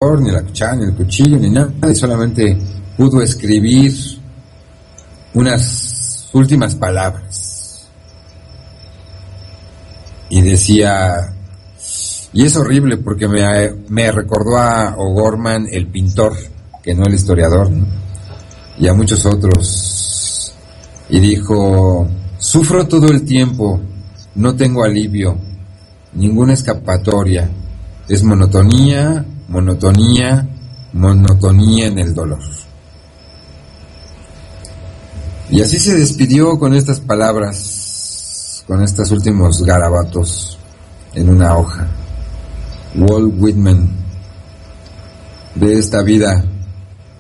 ni la cuchara, ni el cuchillo, ni nada, y solamente pudo escribir unas últimas palabras. Y decía, y es horrible porque me recordó a O'Gorman, el pintor, que no el historiador, ¿no? Y a muchos otros. Y dijo, sufro todo el tiempo, no tengo alivio, ninguna escapatoria, es monotonía, monotonía, monotonía en el dolor. Y así se despidió con estas palabras, con estos últimos garabatos en una hoja. Walt Whitman, de esta vida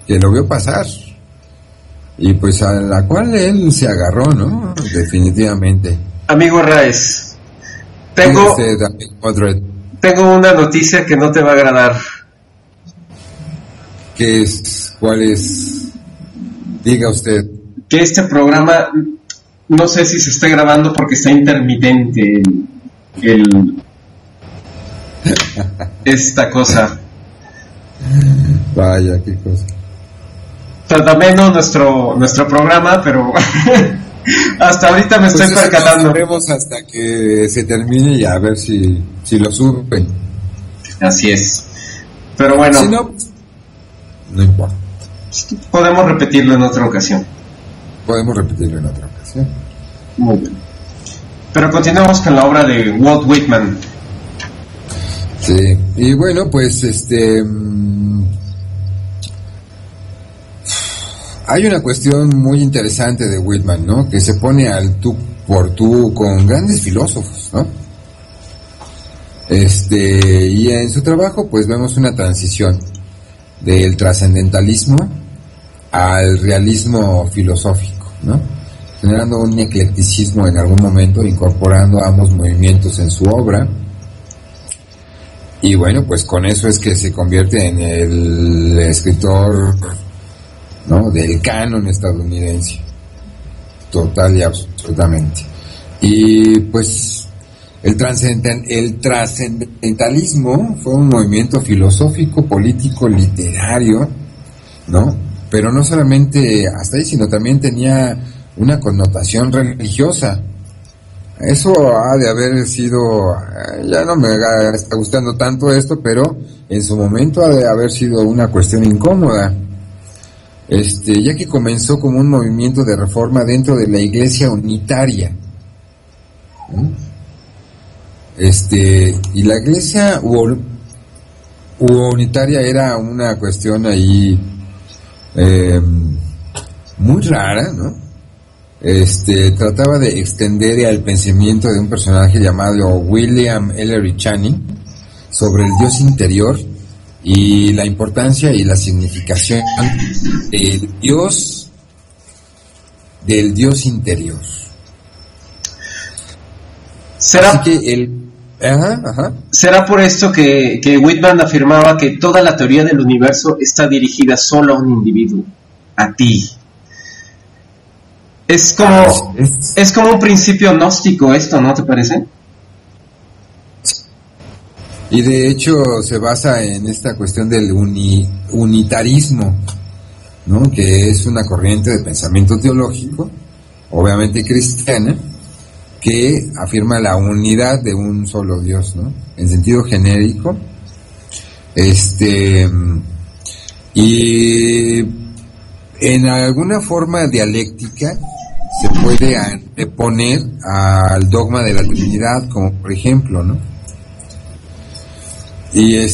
que lo vio pasar y pues a la cual él se agarró, ¿no? Definitivamente. Amigo Raes, tengo una noticia que no te va a agradar. ¿Qué es? ¿Cuál es? Diga usted. Que este programa, no sé si se está grabando porque está intermitente esta cosa. Vaya, qué cosa. Trata menos nuestro programa, pero hasta ahorita me estoy percatando. Esperemos hasta que se termine y a ver si lo suben. Así es. Pero bueno. Si no, no importa. Podemos repetirlo en otra ocasión. Muy bien. Pero continuamos con la obra de Walt Whitman. Sí, y bueno, pues hay una cuestión muy interesante de Whitman, ¿no? Que se pone al tú por tú con grandes filósofos, ¿no? Y en su trabajo pues vemos una transición del trascendentalismo al realismo filosófico, ¿no? Generando un eclecticismo en algún momento, incorporando ambos movimientos en su obra. Y bueno, pues con eso es que se convierte en el escritor, ¿no?, del canon estadounidense, total y absolutamente. Y pues el trascendentalismo fue un movimiento filosófico, político, literario, ¿no? Pero no solamente hasta ahí, sino también tenía una connotación religiosa. Eso ha de haber sido, ya no me está gustando tanto esto, pero en su momento ha de haber sido una cuestión incómoda, ya que comenzó como un movimiento de reforma dentro de la Iglesia unitaria. Y la Iglesia unitaria era una cuestión ahí muy rara, ¿no? Trataba de extender el pensamiento de un personaje llamado William Ellery Channing sobre el Dios interior y la importancia y la significación del Dios interior. ¿Será por esto que Whitman afirmaba que toda la teoría del universo está dirigida solo a un individuo, a ti? Es como un principio gnóstico esto, ¿no te parece? Y de hecho se basa en esta cuestión del unitarismo, ¿no? Que es una corriente de pensamiento teológico, obviamente cristiana, que afirma la unidad de un solo Dios, ¿no? En sentido genérico. Y en alguna forma dialéctica se puede anteponer al dogma de la Trinidad, como por ejemplo, ¿no? Y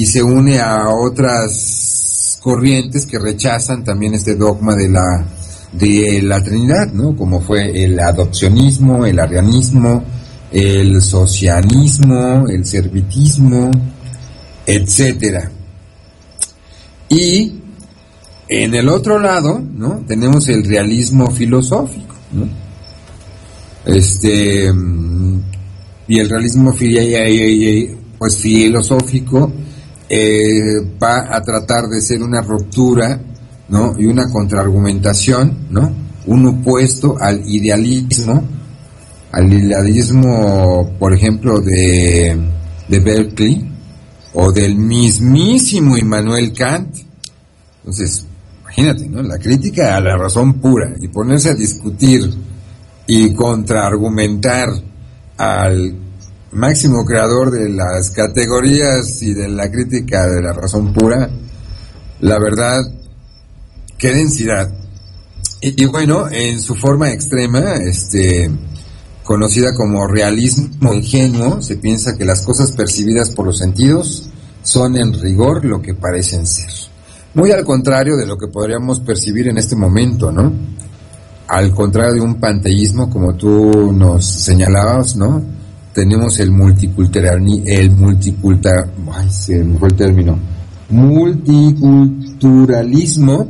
se une a otras corrientes que rechazan también este dogma de la Trinidad, ¿no? Como fue el adopcionismo, el arrianismo, el socianismo, el servitismo, etcétera. Y en el otro lado, ¿no?, tenemos el realismo filosófico, ¿no? Y el realismo filosófico va a tratar de ser una ruptura, ¿no?, y una contraargumentación, ¿no?, un opuesto al idealismo, por ejemplo, de Berkeley, o del mismísimo Immanuel Kant. Entonces, imagínate, ¿no? La crítica a la razón pura y ponerse a discutir y contraargumentar al máximo creador de las categorías y de la crítica de la razón pura, la verdad, qué densidad. Y bueno, en su forma extrema, conocida como realismo ingenuo, se piensa que las cosas percibidas por los sentidos son en rigor lo que parecen ser. Muy al contrario de lo que podríamos percibir en este momento, ¿no? Al contrario de un panteísmo, como tú nos señalabas, ¿no? Tenemos el multiculturalismo,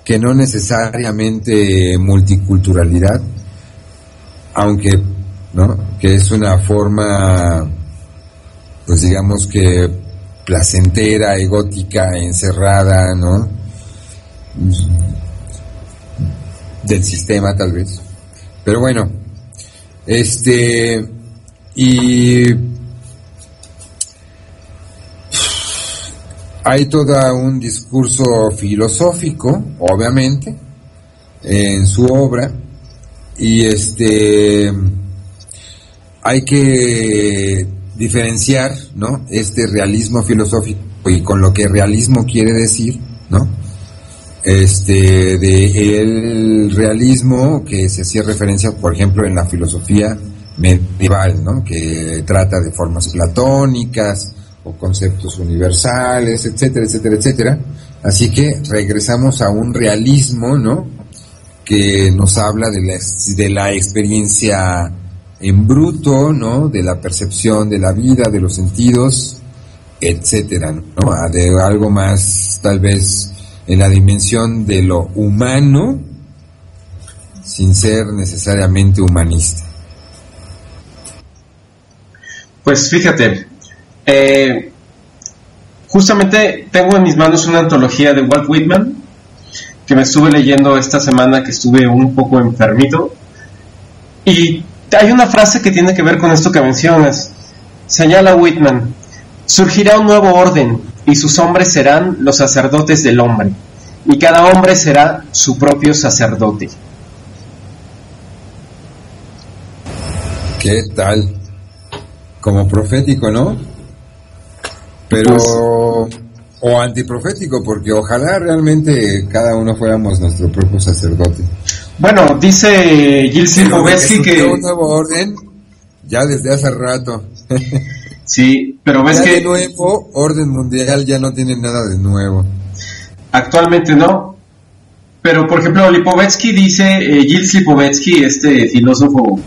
que no necesariamente multiculturalidad, aunque, ¿no? Que es una forma, pues digamos que placentera, egótica, encerrada, ¿no? Del sistema, tal vez. Pero bueno, y hay todo un discurso filosófico, obviamente, en su obra, y hay que diferenciar, ¿no? Este realismo filosófico y con lo que realismo quiere decir, ¿no? De el realismo que se hacía referencia, por ejemplo, en la filosofía medieval, ¿no? Que trata de formas platónicas o conceptos universales, etcétera, etcétera, etcétera. Así que regresamos a un realismo, ¿no? Que nos habla de la experiencia en bruto, ¿no? De la percepción de la vida, de los sentidos, etcétera, ¿no? De algo más, tal vez, en la dimensión de lo humano, sin ser necesariamente humanista. Pues fíjate, justamente tengo en mis manos una antología de Walt Whitman, que me estuve leyendo esta semana, que estuve un poco enfermito, y hay una frase que tiene que ver con esto que mencionas. Señala Whitman: surgirá un nuevo orden, y sus hombres serán los sacerdotes del hombre, y cada hombre será su propio sacerdote. ¿Qué tal? Como profético, ¿no? Pero... pues, o antiprofético, porque ojalá realmente cada uno fuéramos nuestro propio sacerdote. Bueno, dice Gilles Lipovetsky que... un nuevo orden ya desde hace rato. Sí, pero ves ya que... de nuevo, orden mundial ya no tiene nada de nuevo. Actualmente no. Pero, por ejemplo, Lipovetsky dice, Gilles Lipovetsky, este filósofo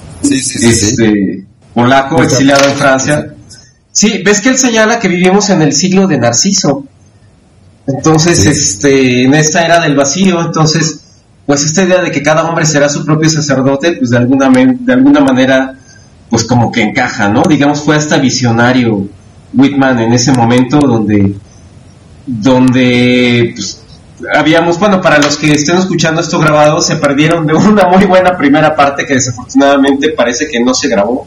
polaco, pues, exiliado en Francia. Sí, ves que él señala que vivimos en el siglo de Narciso. Entonces, en esta era del vacío, entonces, pues esta idea de que cada hombre será su propio sacerdote, pues de alguna manera, pues como que encaja, ¿no? Digamos, fue hasta visionario Whitman en ese momento donde pues, habíamos, bueno, para los que estén escuchando esto grabado, se perdieron de una muy buena primera parte que desafortunadamente parece que no se grabó.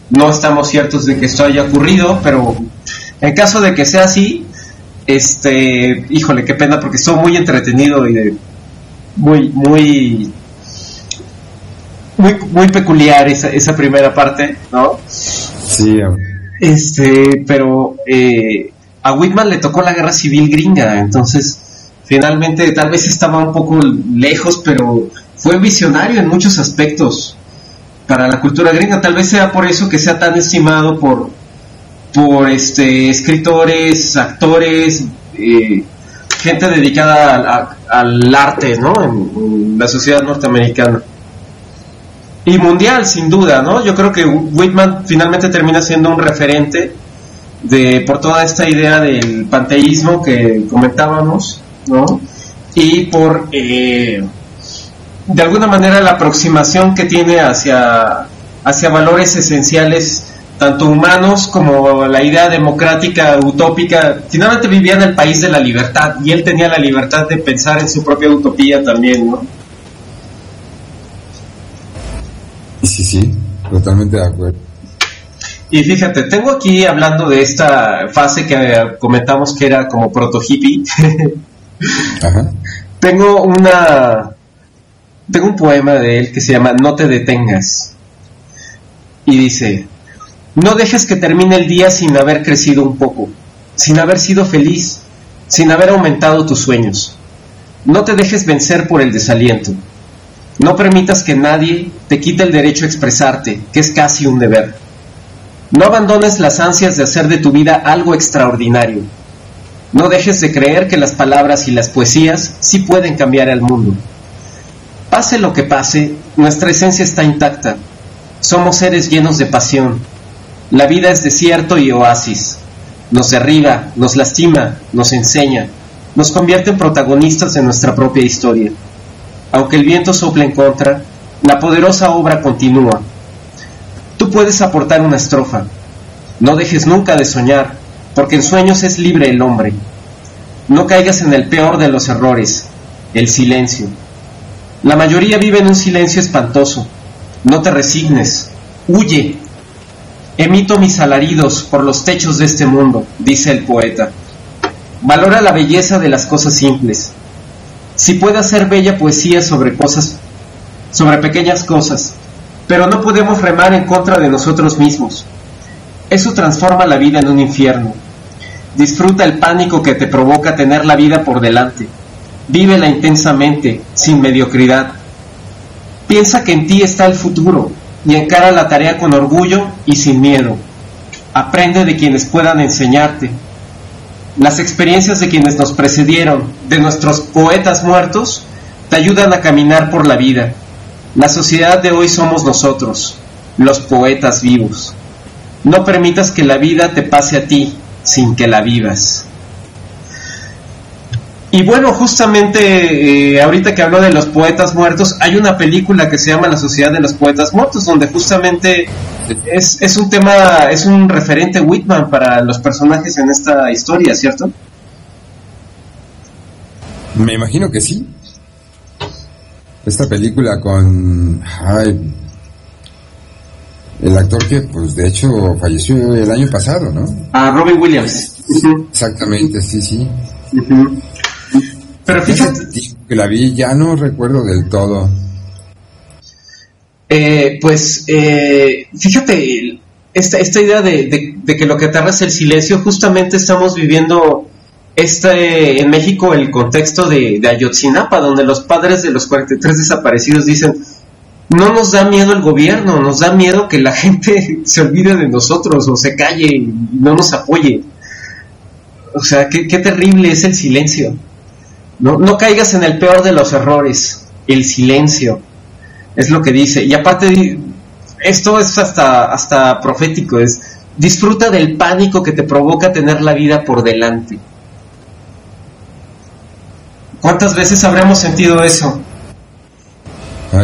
No estamos ciertos de que esto haya ocurrido, pero en caso de que sea así, híjole, qué pena, porque estuvo muy entretenido y muy peculiar esa primera parte, ¿no? Sí. Pero a Whitman le tocó la guerra civil gringa, entonces finalmente tal vez estaba un poco lejos, pero fue visionario en muchos aspectos para la cultura gringa. Tal vez sea por eso que sea tan estimado por escritores, actores, gente dedicada al arte, ¿no? En la sociedad norteamericana y mundial, sin duda, ¿no? Yo creo que Whitman finalmente termina siendo un referente por toda esta idea del panteísmo que comentábamos, ¿no? Y por de alguna manera la aproximación que tiene hacia valores esenciales, tanto humanos como la idea democrática, utópica. Finalmente vivía en el país de la libertad y él tenía la libertad de pensar en su propia utopía también, ¿no? Sí, totalmente de acuerdo. Y fíjate, tengo aquí hablando de esta fase que comentamos que era como proto-hippie. Ajá. Tengo un poema de él que se llama No te detengas. Y dice: no dejes que termine el día sin haber crecido un poco, sin haber sido feliz, sin haber aumentado tus sueños. No te dejes vencer por el desaliento. No permitas que nadie te quite el derecho a expresarte, que es casi un deber. No abandones las ansias de hacer de tu vida algo extraordinario. No dejes de creer que las palabras y las poesías sí pueden cambiar el mundo. Pase lo que pase, nuestra esencia está intacta. Somos seres llenos de pasión. La vida es desierto y oasis. Nos derriba, nos lastima, nos enseña, nos convierte en protagonistas de nuestra propia historia. Aunque el viento sople en contra, la poderosa obra continúa. Tú puedes aportar una estrofa. No dejes nunca de soñar, porque en sueños es libre el hombre. No caigas en el peor de los errores, el silencio. La mayoría vive en un silencio espantoso. No te resignes, huye. Emito mis alaridos por los techos de este mundo, dice el poeta. Valora la belleza de las cosas simples. Si puede hacer bella poesía sobre pequeñas cosas, pero no podemos remar en contra de nosotros mismos. Eso transforma la vida en un infierno. Disfruta el pánico que te provoca tener la vida por delante. Vívela intensamente, sin mediocridad. Piensa que en ti está el futuro y encara la tarea con orgullo y sin miedo. Aprende de quienes puedan enseñarte. Las experiencias de quienes nos precedieron, de nuestros poetas muertos, te ayudan a caminar por la vida. La sociedad de hoy somos nosotros, los poetas vivos. No permitas que la vida te pase a ti sin que la vivas. Y bueno, justamente ahorita que hablo de los poetas muertos, hay una película que se llama La Sociedad de los Poetas Muertos, donde justamente es un tema, es un referente Whitman para los personajes en esta historia, ¿cierto? Me imagino que sí. Esta película con el actor que, pues, de hecho, falleció el año pasado, ¿no? Robin Williams. Exactamente, sí. Pero fíjate que la vi, ya no recuerdo del todo. Fíjate, esta idea de que lo que aterra es el silencio, justamente estamos viviendo en México el contexto de Ayotzinapa, donde los padres de los 43 desaparecidos dicen: no nos da miedo el gobierno, nos da miedo que la gente se olvide de nosotros o se calle y no nos apoye. O sea, qué terrible es el silencio. No caigas en el peor de los errores, el silencio, es lo que dice. Y aparte, esto es hasta profético, es: disfruta del pánico que te provoca tener la vida por delante. ¿Cuántas veces habremos sentido eso?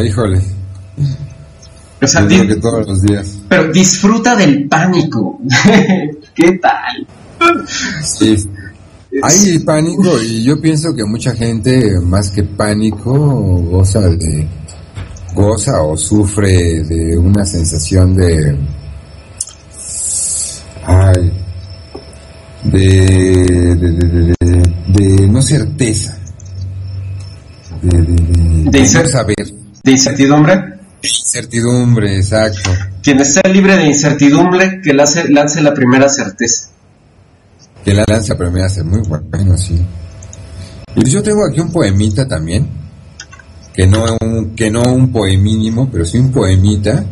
Híjole. O sea, creo que todos los días. Pero disfruta del pánico. ¿Qué tal? Sí. Hay pánico, y yo pienso que mucha gente, más que pánico, goza o sufre de una sensación de no certeza, de no saber. ¿De incertidumbre? Incertidumbre, exacto. Quien esté libre de incertidumbre, que lance la primera certeza. Que la lanza primera hace muy bueno, sí. Y yo tengo aquí un poemita también, que no un poemínimo, pero sí un poemita,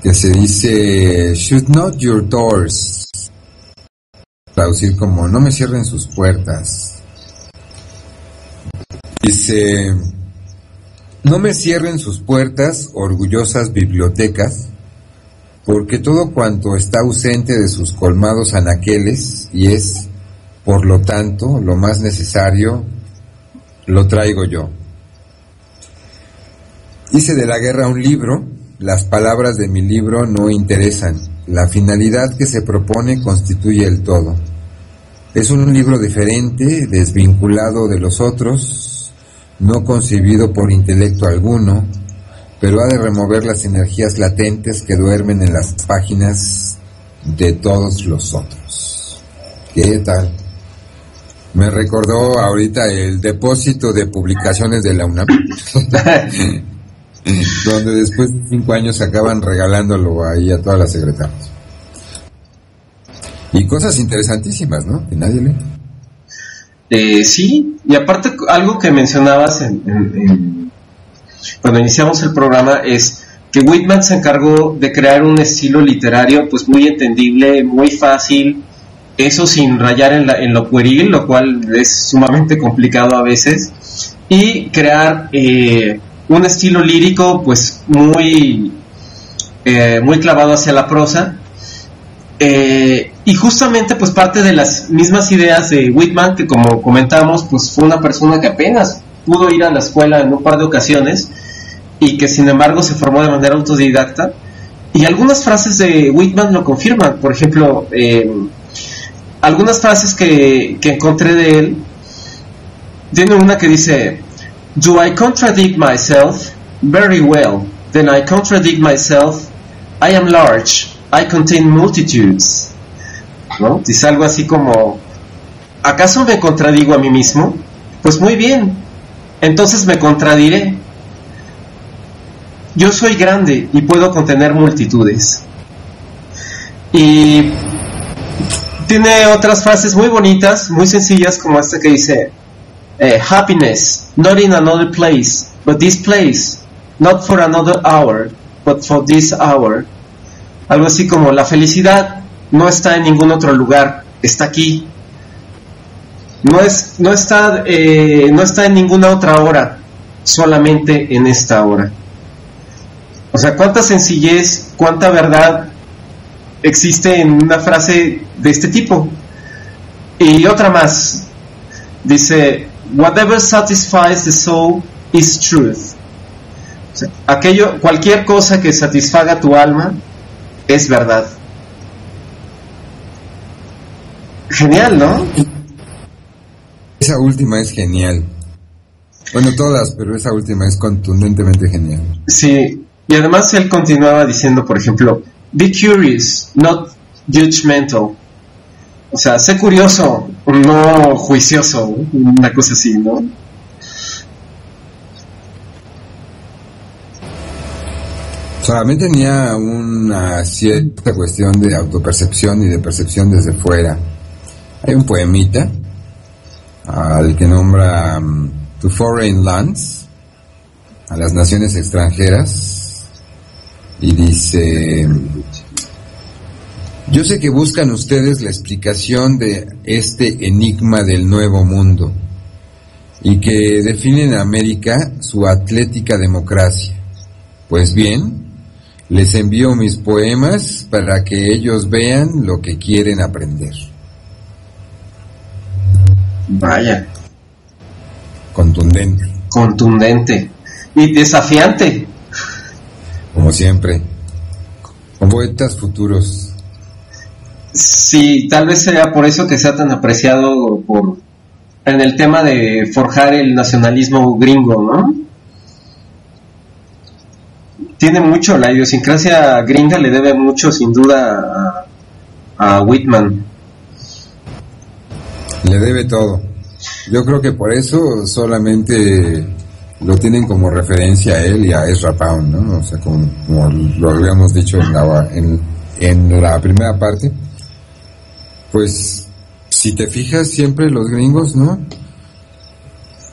que se dice: should not your doors, traducir como no me cierren sus puertas. Dice: no me cierren sus puertas, orgullosas bibliotecas, porque todo cuanto está ausente de sus colmados anaqueles y es, por lo tanto, lo más necesario, lo traigo yo. Hice de la guerra un libro, las palabras de mi libro no interesan, la finalidad que se propone constituye el todo. Es un libro diferente, desvinculado de los otros, no concebido por intelecto alguno, pero ha de remover las energías latentes que duermen en las páginas de todos los otros. ¿Qué tal? Me recordó ahorita el depósito de publicaciones de la UNAM, donde después de 5 años acaban regalándolo ahí a todas las secretarias. Y cosas interesantísimas, ¿no? Que nadie lee. Sí, y aparte algo que mencionabas cuando iniciamos el programa es que Whitman se encargó de crear un estilo literario pues muy entendible, muy fácil, eso sin rayar en lo pueril, lo cual es sumamente complicado a veces, y crear un estilo lírico pues muy clavado hacia la prosa. Y justamente pues parte de las mismas ideas de Whitman, que como comentamos pues fue una persona que apenas pudo ir a la escuela en un par de ocasiones y que sin embargo se formó de manera autodidacta, y algunas frases de Whitman lo confirman. Por ejemplo, algunas frases que encontré de él, tiene una que dice: "Do I contradict myself? Very well, then I contradict myself. I am large, I contain multitudes", ¿no? Dice algo así como: ¿acaso me contradigo a mí mismo? Pues muy bien, entonces me contradiré. Yo soy grande y puedo contener multitudes. Y tiene otras frases muy bonitas, muy sencillas, como esta que dice: "Happiness, not in another place, but this place, not for another hour, but for this hour". Algo así como: la felicidad no está en ningún otro lugar, está aquí. No está en ninguna otra hora, solamente en esta hora. O sea, cuánta sencillez, cuánta verdad existe en una frase de este tipo. Y otra más, dice: "Whatever satisfies the soul is truth". O sea, cualquier cosa que satisfaga tu alma es verdad. Genial, ¿no? Esa última es genial. Bueno, todas, pero esa última es contundentemente genial. Sí, y además él continuaba diciendo, por ejemplo: "Be curious, not judgmental". O sea, sé curioso, no juicioso, una cosa así, ¿no? Solamente tenía una cierta cuestión de autopercepción y de percepción desde fuera. Hay un poemita al que nombra To Foreign Lands, a las naciones extranjeras, y dice: "Yo sé que buscan ustedes la explicación de este enigma del nuevo mundo, y que definen a América su atlética democracia. Pues bien, les envío mis poemas para que ellos vean lo que quieren aprender". Vaya. Contundente. Y desafiante. Como siempre. Con poetas futuros. Sí, tal vez sea por eso que sea tan apreciado en el tema de forjar el nacionalismo gringo, ¿no? Tiene mucho, la idiosincrasia gringa le debe mucho, sin duda, a Whitman. Le debe todo. Yo creo que por eso solamente lo tienen como referencia a él y a Ezra Pound, ¿no? O sea, como lo habíamos dicho en la primera parte. Pues, si te fijas, siempre los gringos, ¿no?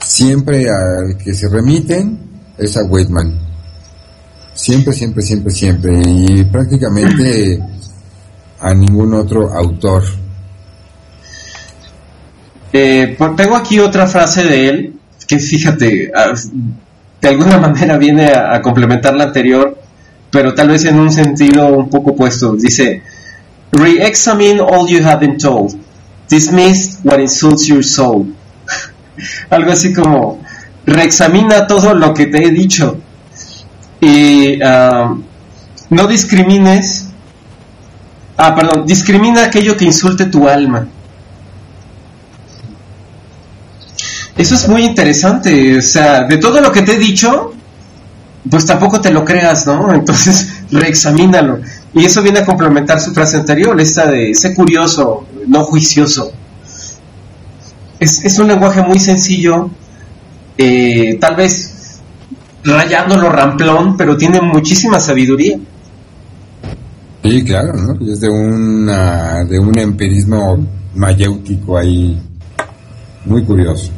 Siempre al que se remiten es a Whitman. Siempre. Y prácticamente a ningún otro autor. Tengo aquí otra frase de él que, fíjate, de alguna manera viene a complementar la anterior, pero tal vez en un sentido un poco opuesto. Dice: "Re-examine all you have been told. Dismiss what insults your soul". Algo así como: reexamina todo lo que te he dicho y no discrimines. Discrimina aquello que insulte tu alma. Eso es muy interesante. O sea, de todo lo que te he dicho, pues tampoco te lo creas, ¿no? Entonces, reexamínalo. Y eso viene a complementar su frase anterior, esta de sé curioso, no juicioso. Es un lenguaje muy sencillo, tal vez rayándolo ramplón, pero tiene muchísima sabiduría. Sí, claro, ¿no? Es de un empirismo mayéutico ahí, muy curioso.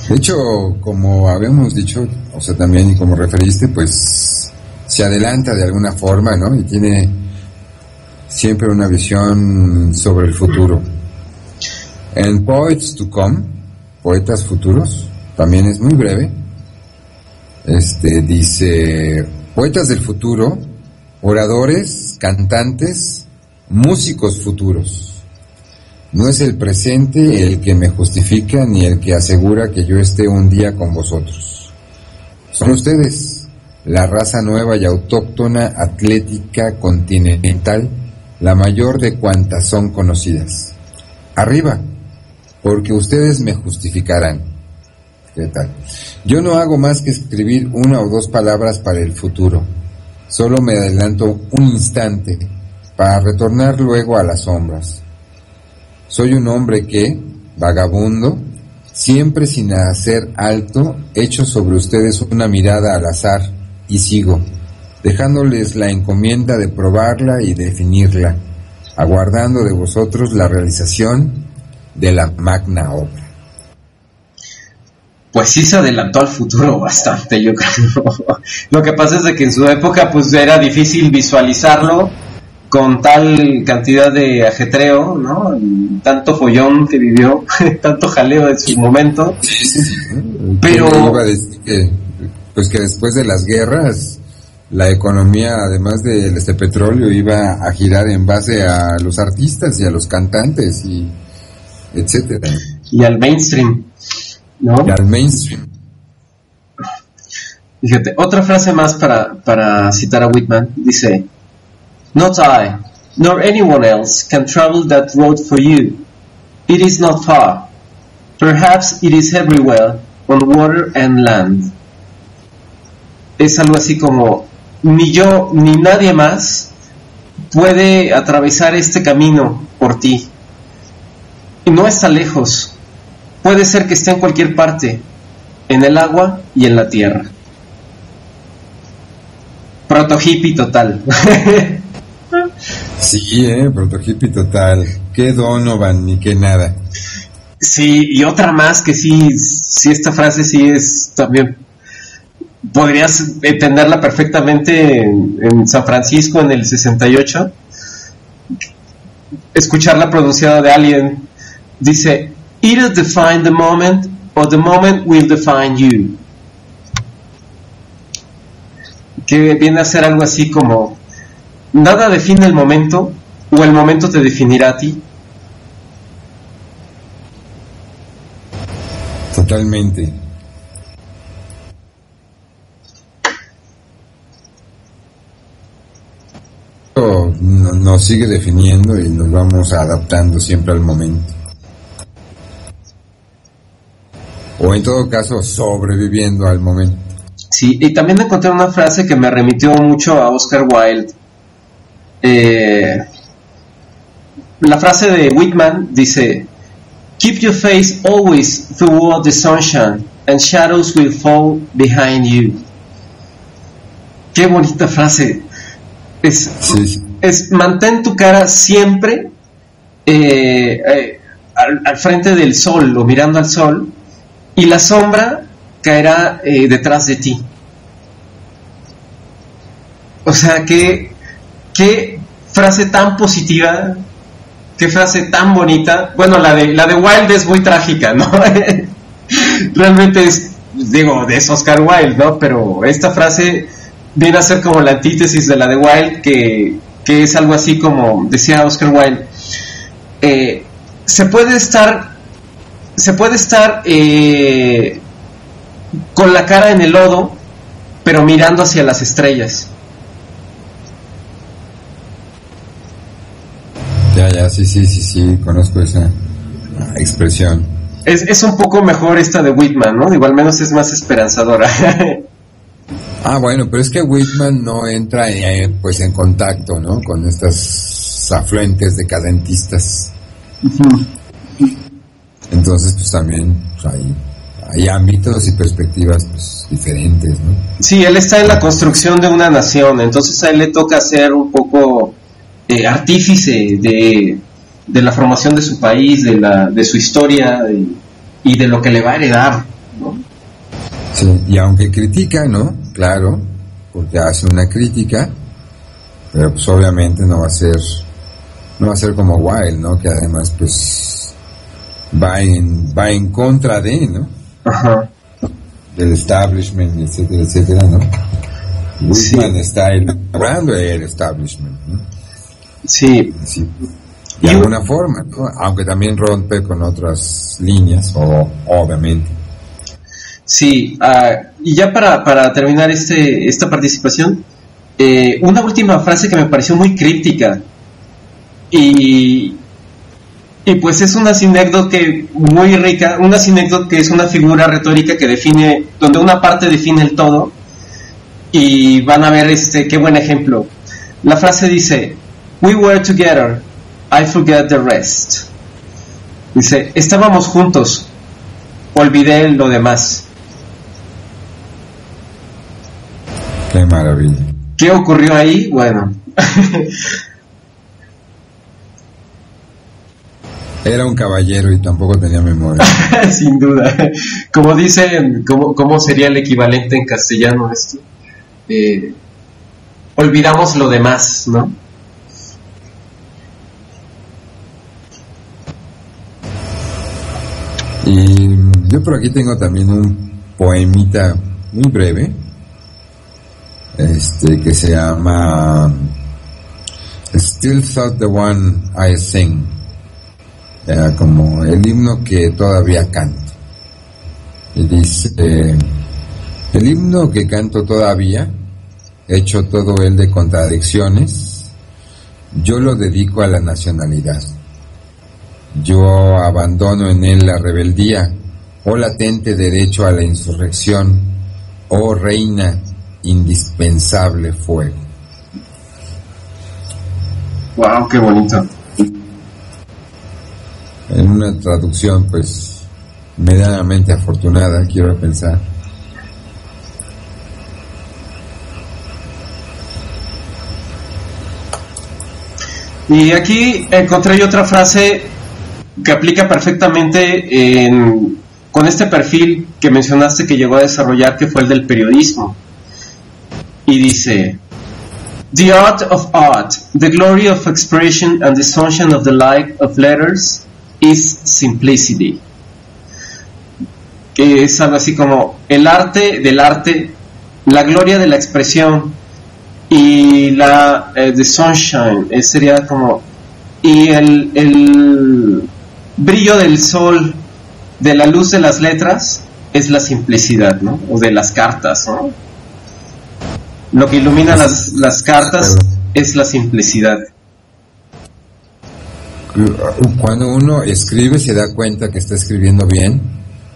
De hecho, como habíamos dicho, o sea, también y como referiste, pues se adelanta de alguna forma, ¿no? Y tiene siempre una visión sobre el futuro. En Poets to Come, Poetas Futuros, también es muy breve. Dice, poetas del futuro, oradores, cantantes, músicos futuros. No es el presente el que me justifica ni el que asegura que yo esté un día con vosotros. Son ustedes, la raza nueva y autóctona, atlética, continental, la mayor de cuantas son conocidas. Arriba, porque ustedes me justificarán. ¿Qué tal? Yo no hago más que escribir una o dos palabras para el futuro. Solo me adelanto un instante para retornar luego a las sombras. Soy un hombre que, vagabundo, siempre sin hacer alto, echo sobre ustedes una mirada al azar y sigo, dejándoles la encomienda de probarla y definirla, aguardando de vosotros la realización de la magna obra. Pues sí se adelantó al futuro bastante, yo creo. Lo que pasa es de que en su época pues era difícil visualizarlo con tal cantidad de ajetreo, ¿no? Tanto follón que vivió, tanto jaleo en su momento. Sí. Pero iba a decir que, pues que después de las guerras la economía, además del petróleo, iba a girar en base a los artistas y a los cantantes y etcétera. Y al mainstream, ¿no? Y al mainstream. Fíjate, otra frase más para citar a Whitman, dice: Not I, nor anyone else can travel that road for you. It is not far. Perhaps it is everywhere, on water and land. Es algo así como, ni yo ni nadie más puede atravesar este camino por ti. Y no está lejos. Puede ser que esté en cualquier parte, en el agua y en la tierra. Proto hippie total. Sí, proto hippie total. Qué Donovan ni qué nada. Sí, y otra más que sí, esta frase sí es también, podrías entenderla perfectamente en San Francisco en el 68, escucharla pronunciada de alguien, dice: Either define the moment or the moment will define you. Que viene a ser algo así como, nada define el momento, o el momento te definirá a ti. Totalmente. Nos sigue definiendo y nos vamos adaptando siempre al momento. O en todo caso, sobreviviendo al momento. Sí, y también encontré una frase que me remitió mucho a Oscar Wilde. La frase de Whitman dice: Keep your face always toward the sunshine, and shadows will fall behind you. Qué bonita frase. Es mantén tu cara siempre al frente del sol, o mirando al sol, y la sombra caerá detrás de ti. O sea, qué frase tan positiva, qué frase tan bonita. Bueno, la de Wilde es muy trágica, ¿no? Realmente es Oscar Wilde, ¿no? Pero esta frase viene a ser como la antítesis de la de Wilde, que es algo así como decía Oscar Wilde: se puede estar con la cara en el lodo, pero mirando hacia las estrellas. Ya, sí, conozco esa expresión. Es un poco mejor esta de Whitman, ¿no? Digo, al menos es más esperanzadora. Bueno, pero es que Whitman no entra pues en contacto, ¿no? Con estas afluentes decadentistas. Entonces, pues también pues, hay ámbitos y perspectivas pues diferentes, ¿no? Sí, él está en la construcción de una nación, entonces a él le toca ser un poco artífice de la formación de su país, de su historia y de lo que le va a heredar, ¿no? Sí, y aunque critica, ¿no? Claro, porque hace una crítica, pero pues obviamente no va a ser como Wilde, ¿no? Que además pues va en contra de, ¿no? Ajá. Del establishment, etcétera, etcétera, ¿no? Whitman está elaborando el establishment, ¿no? Sí. Sí. De alguna forma, ¿no? Aunque también rompe con otras líneas, obviamente. Sí, y ya para terminar esta participación, una última frase que me pareció muy críptica y pues es una sinécdoque muy rica, una sinécdoque que es una figura retórica que define, donde una parte define el todo, y van a ver qué buen ejemplo. La frase dice: "We were together, I forget the rest". Dice, estábamos juntos, olvidé lo demás. Qué maravilla. ¿Qué ocurrió ahí? Bueno. Era un caballero y tampoco tenía memoria. Sin duda. Como dicen, ¿cómo sería el equivalente en castellano esto? Olvidamos lo demás, ¿no? Y yo por aquí tengo también un poemita muy breve, que se llama Still Thought the One I Sing, como el himno que todavía canto. Y dice, el himno que canto todavía, hecho todo él de contradicciones, yo lo dedico a la nacionalidad. Yo abandono en él la rebeldía, oh latente derecho a la insurrección, oh reina, indispensable fuego. Wow, qué bonito. En una traducción, pues, medianamente afortunada, quiero pensar. Y aquí encontré otra frase que aplica perfectamente con este perfil que mencionaste que llegó a desarrollar, que fue el del periodismo. Y dice: "The art of art, the glory of expression and the sunshine of the light of letters is simplicity". Que es algo así como el arte del arte, la gloria de la expresión y la the sunshine, sería como, y el brillo del sol, de la luz de las letras, es la simplicidad, ¿no? O de las cartas, ¿no? Lo que ilumina las cartas es la simplicidad. Cuando uno escribe se da cuenta que está escribiendo bien,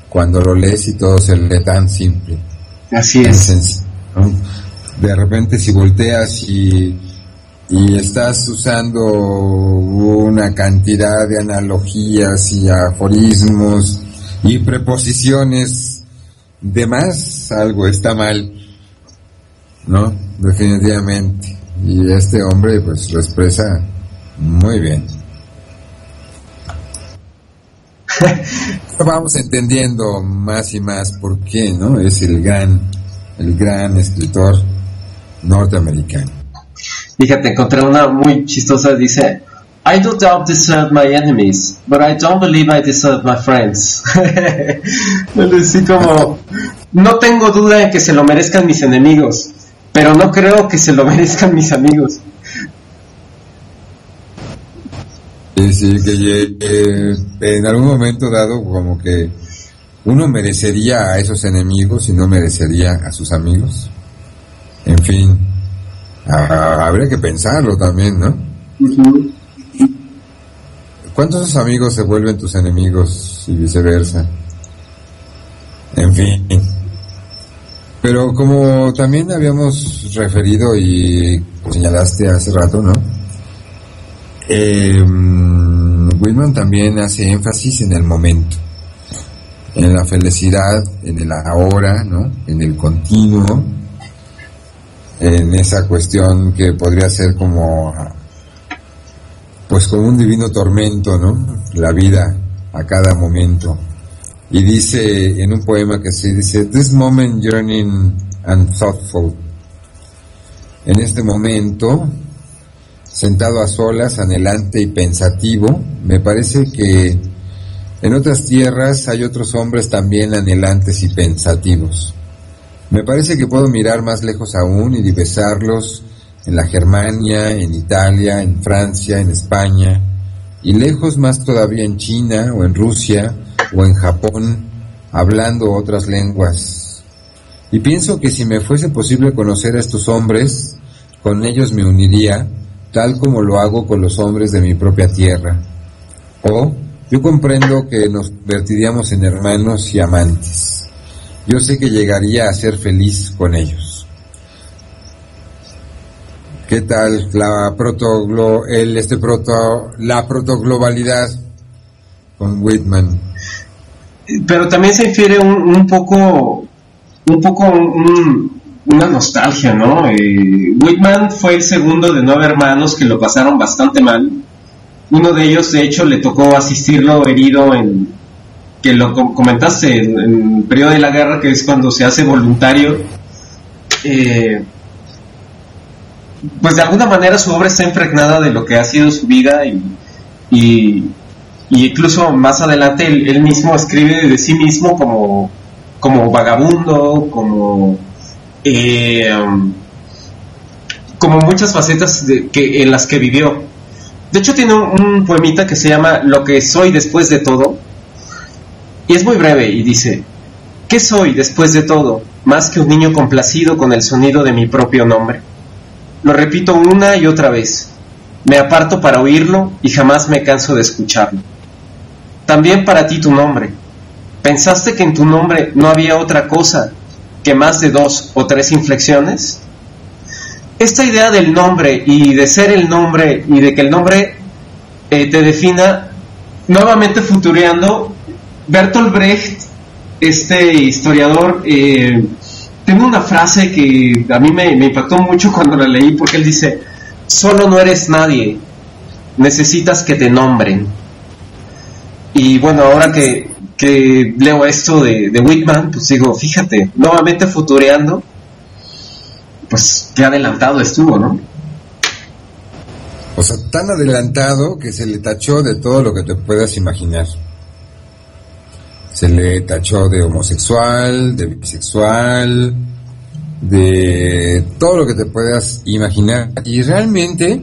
cuando lo lees y todo se lee tan simple. Así es. Sencillo, ¿no? De repente si volteas y estás usando una cantidad de analogías y aforismos y preposiciones de más, algo está mal, ¿no? Definitivamente. Y este hombre pues lo expresa muy bien. Vamos entendiendo más y más por qué, ¿no? Es el gran escritor norteamericano. Fíjate, encontré una muy chistosa, dice: "I do not deserve my enemies, but I don't believe I deserve my friends". Así como, no tengo duda en que se lo merezcan mis enemigos, pero no creo que se lo merezcan mis amigos. Sí, que en algún momento dado como que uno merecería a esos enemigos y no merecería a sus amigos. En fin, habría que pensarlo también, ¿no? Uh-huh. ¿Cuántos amigos se vuelven tus enemigos y viceversa? En fin. Pero como también habíamos referido y señalaste hace rato, ¿no? Whitman también hace énfasis en el momento, en la felicidad, en el ahora, ¿no? En el continuo, en esa cuestión que podría ser como, pues como un divino tormento, ¿no? La vida a cada momento. Y dice en un poema que se dice, "This moment yearning and thoughtful", en este momento, sentado a solas, anhelante y pensativo, me parece que en otras tierras hay otros hombres también anhelantes y pensativos. Me parece que puedo mirar más lejos aún y divisarlos en la Germania, en Italia, en Francia, en España, y lejos más todavía en China o en Rusia o en Japón, hablando otras lenguas. Y pienso que si me fuese posible conocer a estos hombres, con ellos me uniría, tal como lo hago con los hombres de mi propia tierra. O yo comprendo que nos convertiríamos en hermanos y amantes. Yo sé que llegaría a ser feliz con ellos. ¿Qué tal la protoglobalidad con Whitman? Pero también se infiere un poco una nostalgia, ¿no? Whitman fue el segundo de 9 hermanos que lo pasaron bastante mal. Uno de ellos, de hecho, le tocó asistirlo herido que lo comentaste, en el periodo de la guerra, que es cuando se hace voluntario. Pues de alguna manera su obra está impregnada de lo que ha sido su vida y incluso más adelante él mismo escribe de sí mismo como vagabundo, como muchas facetas en las que vivió. De hecho tiene un poemita que se llama Lo que soy después de todo, y es muy breve y dice: ¿qué soy después de todo? Más que un niño complacido con el sonido de mi propio nombre. Lo repito una y otra vez, me aparto para oírlo y jamás me canso de escucharlo. También para ti tu nombre. ¿Pensaste que en tu nombre no había otra cosa que más de 2 o 3 inflexiones? Esta idea del nombre y de ser el nombre y de que el nombre te defina, nuevamente futureando, Bertolt Brecht, este historiador, tiene una frase que a mí me impactó mucho cuando la leí, porque él dice: solo no eres nadie, necesitas que te nombren. Y bueno, ahora que leo esto de Whitman, pues digo, fíjate, nuevamente futureando, pues qué adelantado estuvo, ¿no? O sea, tan adelantado que se le tachó de todo lo que te puedas imaginar. Se le tachó de homosexual, de bisexual, de todo lo que te puedas imaginar. Y realmente,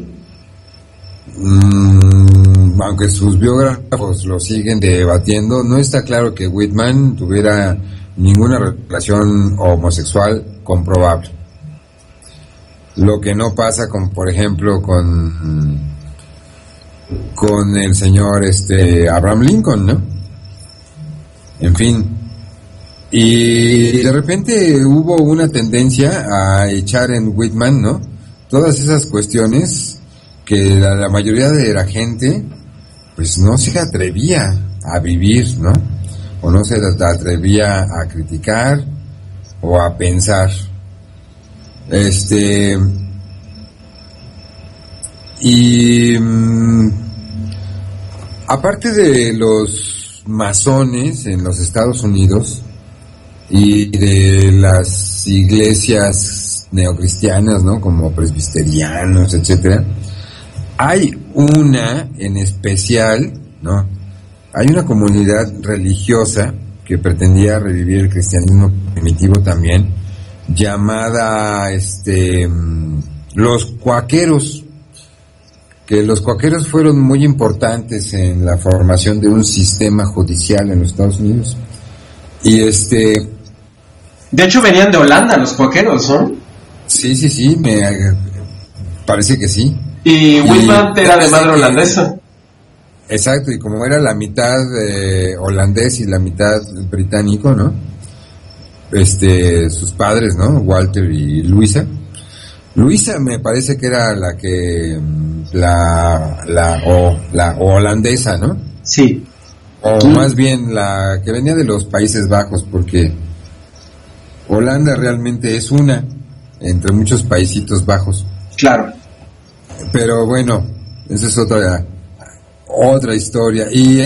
aunque sus biógrafos lo siguen debatiendo, no está claro que Whitman tuviera ninguna relación homosexual comprobable. Lo que no pasa con, por ejemplo, con el señor Abraham Lincoln, ¿no? En fin, y de repente hubo una tendencia a echar en Whitman, ¿no?, todas esas cuestiones que la mayoría de la gente pues no se atrevía a vivir, ¿no?, o no se atrevía a criticar o a pensar. Aparte de los masones en los Estados Unidos y de las iglesias neocristianas, ¿no?, como presbiterianos, etcétera, hay una en especial, ¿no?, hay una comunidad religiosa que pretendía revivir el cristianismo primitivo también, llamada los cuáqueros, que los cuáqueros fueron muy importantes en la formación de un sistema judicial en los Estados Unidos. Y de hecho venían de Holanda los cuáqueros, ¿no? Sí, me parece que sí. Y Whitman era de madre holandesa. Exacto, y como era la mitad holandés y la mitad británico, ¿no?, sus padres, ¿no? Walter y Luisa. Luisa me parece que era la que, la holandesa, ¿no? Sí. O más bien la que venía de los Países Bajos, porque Holanda realmente es una entre muchos paisitos bajos. Claro. Pero bueno, esa es otra historia. Y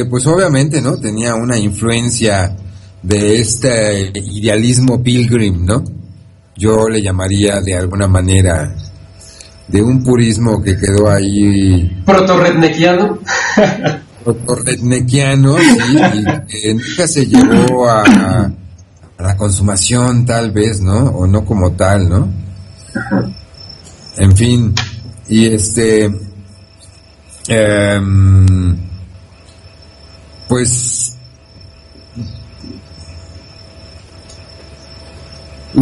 pues obviamente, ¿no? Tenía una influencia de este idealismo pilgrim, ¿no? Yo le llamaría de alguna manera de un purismo que quedó ahí. Proto-redneckiano. Proto-redneckiano, sí, y que nunca se llegó a la consumación, tal vez, ¿no? O no como tal, ¿no? En fin, y pues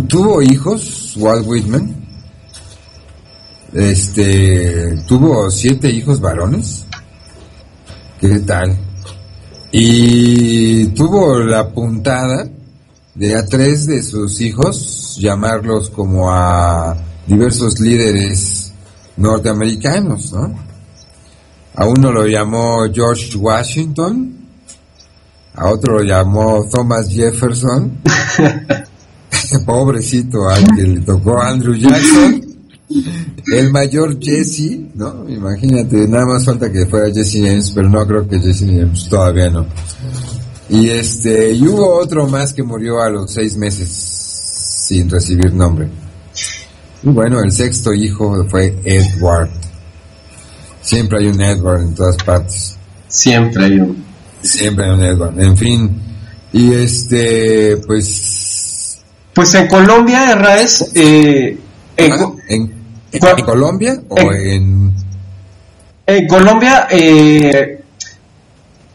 tuvo hijos, Walt Whitman. Tuvo 7 hijos varones. ¿Qué tal? Y tuvo la puntada de a 3 de sus hijos llamarlos como a diversos líderes norteamericanos, ¿no? A uno lo llamó George Washington, a otro lo llamó Thomas Jefferson, pobrecito al que le tocó Andrew Jackson, el mayor Jesse, ¿no? Imagínate, nada más falta que fuera Jesse James, pero no creo que Jesse James todavía no. Y y hubo otro más que murió a los 6 meses sin recibir nombre. Y bueno, el 6º hijo fue Edward. Siempre hay un Edward en todas partes. Siempre hay un Edward. En fin. Y pues en Colombia, Herráez, ¿en Colombia o en Colombia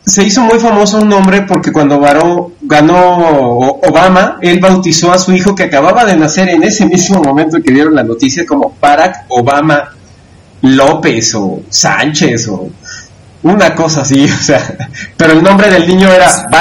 se hizo muy famoso un nombre porque cuando ganó Obama, él bautizó a su hijo que acababa de nacer en ese mismo momento que dieron la noticia como Barack Obama López o Sánchez o una cosa así, o sea, pero el nombre del niño era